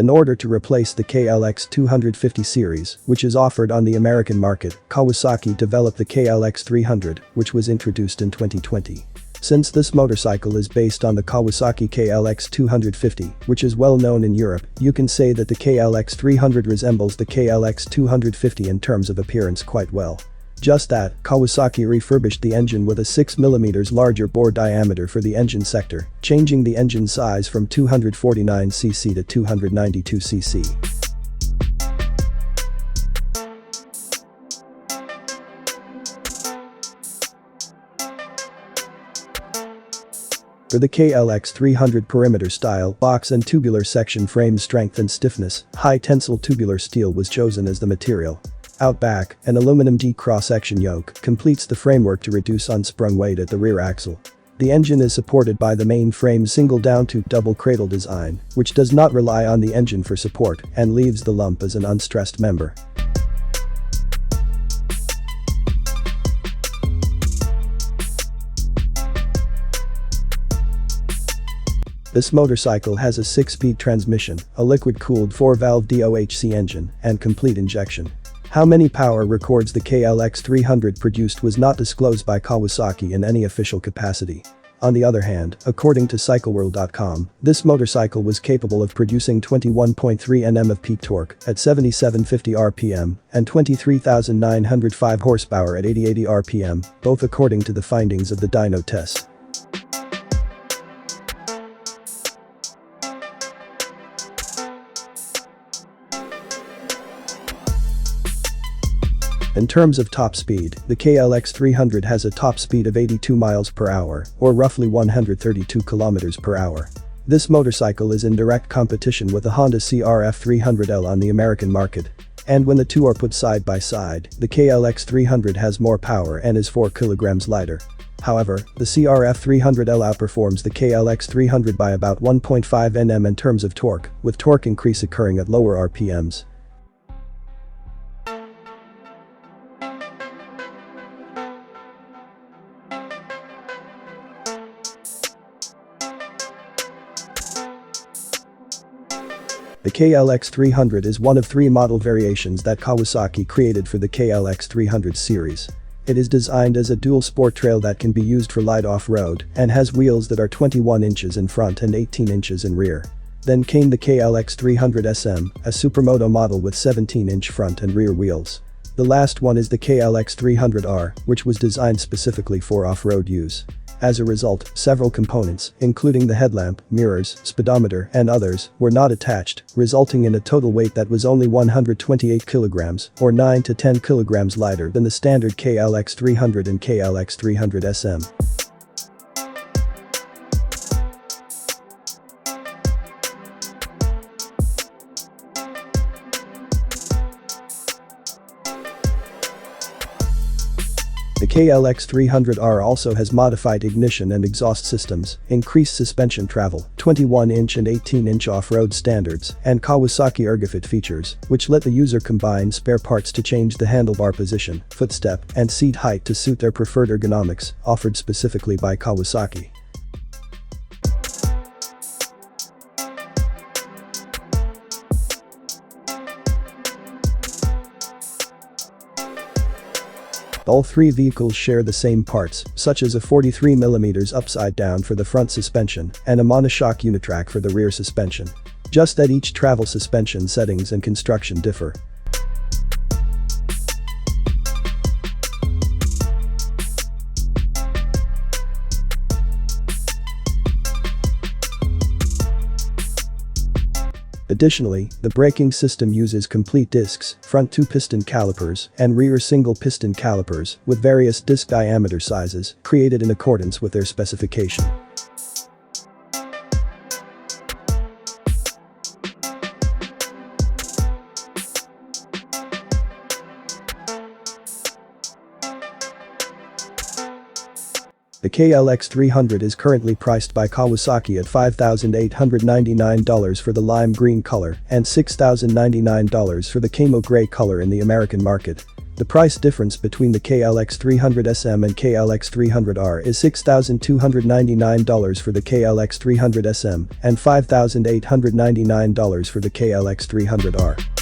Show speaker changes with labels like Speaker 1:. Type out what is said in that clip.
Speaker 1: In order to replace the KLX250 series, which is offered on the American market, Kawasaki developed the KLX300, which was introduced in 2020. Since this motorcycle is based on the Kawasaki KLX250, which is well known in Europe, you can say that the KLX300 resembles the KLX250 in terms of appearance quite well. Just that, Kawasaki refurbished the engine with a 6mm larger bore diameter for the engine sector, changing the engine size from 249cc to 292cc. For the KLX300 perimeter style, box and tubular section frame strength and stiffness, high tensile tubular steel was chosen as the material. Out back, an aluminum D cross-section yoke completes the framework to reduce unsprung weight at the rear axle. The engine is supported by the main frame single down-tube double cradle design, which does not rely on the engine for support and leaves the lump as an unstressed member. This motorcycle has a 6-speed transmission, a liquid-cooled 4-valve DOHC engine, and complete injection. How many power records the KLX300 produced was not disclosed by Kawasaki in any official capacity. On the other hand, according to CycleWorld.com, this motorcycle was capable of producing 21.3 Nm of peak torque at 7750 rpm and 23,905 horsepower at 8080 rpm, both according to the findings of the dyno test. In terms of top speed, the KLX300 has a top speed of 82 miles per hour, or roughly 132 kilometers per hour. This motorcycle is in direct competition with the Honda CRF300L on the American market. And when the two are put side by side, the KLX300 has more power and is 4 kilograms lighter. However, the CRF300L outperforms the KLX300 by about 1.5 Nm in terms of torque, with torque increase occurring at lower RPMs. The KLX300 is one of 3 model variations that Kawasaki created for the KLX300 series. It is designed as a dual sport trail that can be used for light off-road and has wheels that are 21 inches in front and 18 inches in rear. Then came the KLX300 SM, a supermoto model with 17-inch front and rear wheels. The last one is the KLX300R, which was designed specifically for off-road use. As a result, several components, including the headlamp, mirrors, speedometer, and others, were not attached, resulting in a total weight that was only 128 kilograms, or 9 to 10 kilograms lighter than the standard KLX300 and KLX300 SM. The KLX300R also has modified ignition and exhaust systems, increased suspension travel, 21-inch and 18-inch off-road standards, and Kawasaki ErgoFit features, which let the user combine spare parts to change the handlebar position, footstep, and seat height to suit their preferred ergonomics, offered specifically by Kawasaki. All 3 vehicles share the same parts, such as a 43mm upside down for the front suspension and a monoshock unitrack for the rear suspension. Just that each travel suspension settings and construction differ. Additionally, the braking system uses complete discs, front 2-piston calipers, and rear single-piston calipers, with various disc diameter sizes, created in accordance with their specification. The KLX300 is currently priced by Kawasaki at $5,899 for the lime green color and $6,099 for the camo gray color in the American market. The price difference between the KLX300SM and KLX300R is $6,299 for the KLX300SM and $5,899 for the KLX300R.